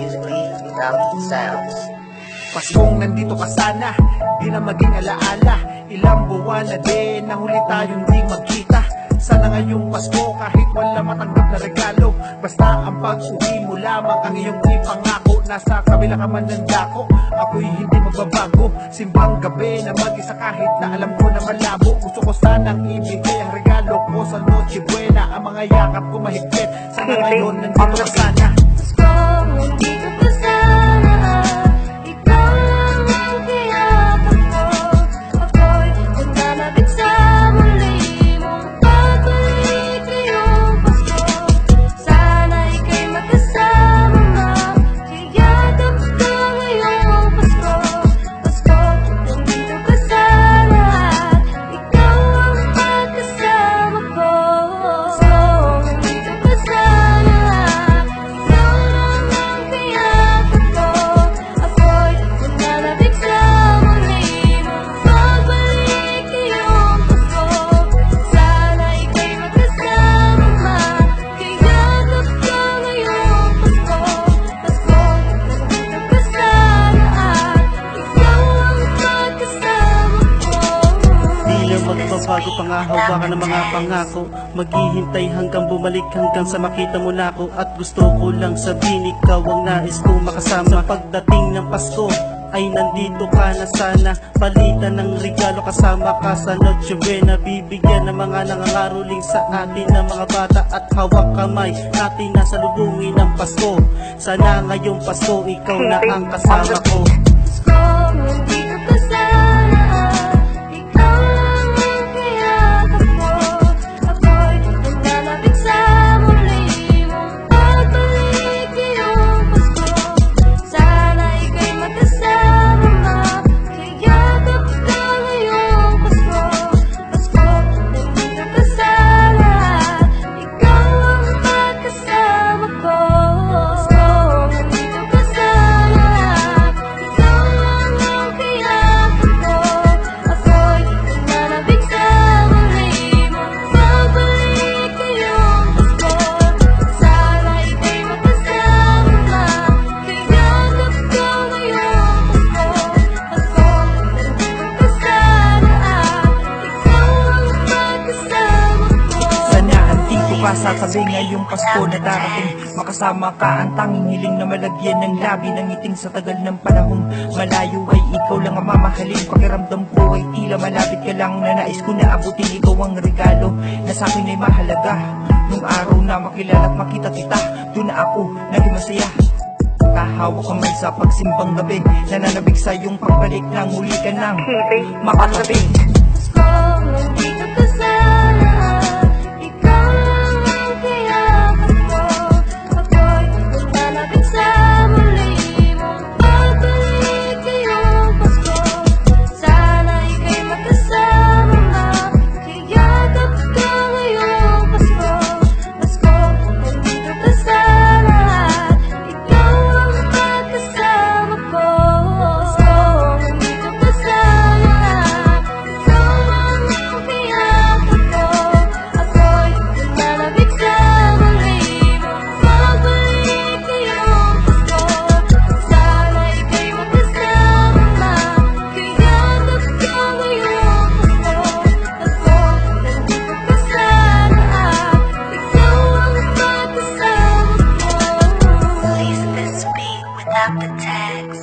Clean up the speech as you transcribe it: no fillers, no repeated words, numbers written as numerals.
musically without sounds. Paskong nandito ka sana, di na maging alaala. Ilang buwan na din na huli tayong di magkita. Sana ngayong Pasko kahit wala matanggap na regalo, basta ang pag-uwi mo lamang ang iyong ipangako. Nasa kabila ka man ng dako, ako'y hindi magbabago. Simbang gabi na mag-isa kahit na alam ko na malabo. Gusto ko sanang ibigay ang regalo ko sa Noche Buena, ang mga yakap ko mahigpit. Sana ngayon nandito ka sana. Nandito ka sana, ikaw lang ang kiyakap ko. Ako'y nananabik sa muli mong pagbalik ngayong Pasko. Sana ika'y magkasama na, kiyakap ka ngayong Pasko. Pasko, nandito ka sana, ikaw ang magkasama ko. Pasko, nandito ka sana, ikaw lang ang kiyakap ko. Ako'y nananabik sa muli mong pagbalik ngayong Pasko. Sana ika'y magkasama na, kiyakap ka ngayong Pasko. Pasko, nandito ka sana at ikaw ang magkasama ko. Di na magbabago, pangahawakan ng mga pangako. Maghihintay hanggang bumalik, hanggang sa makita mo na ako. At gusto ko lang sabihin, ikaw ang nais kong makasama. Sa pagdating ng Pasko ay nandito ka na sana. Palitan ng regalo, kasama ka sa Noche Buena. Bibigyan ng mga nangangaroling sa atin ng mga bata. At hawak kamay natin na salubungin ng Pasko. Sana ngayong Pasko ikaw na ang kasama ko. Pasko, nandito ka sana, ikaw lang ang kiyakap ko. Ako'y nananabik sa muli mong pagbalik ngayong Pasko. Sana ika'y magkasama na, kiyakap ka ngayong Pasko. Pasko, nandito ka sana, ikaw ang magkasama ko. Pasko, nandito ka sana, ikaw lang ang kiyakap ko. Ako'y nananabik sa muli mong pagbalik ngayong Pasko. Sana ika'y magkasama na, kiyakap ka ngayong Pasko. Pasko, nandito ka sana at ikaw ang magkasama ko. Sana andito ka sa tabi ngayong Pasko na darating. Makasama ka, ang tanging hiling na malagyan ng labi ng ngiting sa tagal ng panahon. Malayo ay ikaw lang ang mamahalin. Pakiramdam ko ay tila malapit ka lang, na nais ko na abutin ikaw ang regalo na sa akin ay mahalaga. Nung araw na makilala at makita kita, doon na ako naging masaya. Kahawak kamay sa pagsimbang gabi, nananabik sa iyong pagbalik nang muli ka nang makatabi. Pasko, nandito ka sana, ikaw lang ang kiyakap ko. Ako'y nananabik sa muli mong pagbalik ngayong Pasko. Sana ika'y magkasama na, kiyakap ka ngayong Pasko. Pasko, nandito ka sana, ikaw ang magkasama ko. Pasko, nandito ka sana, ikaw lang ang kiyakap ko. Ako'y nananabik sa muli mong pagbalik ngayong Pasko. Sana ika'y magkasama na, kiyakap ka ngayong Pasko. Pasko, nandito ka sana at ikaw ang magkasama ko. Release this beat without the tags.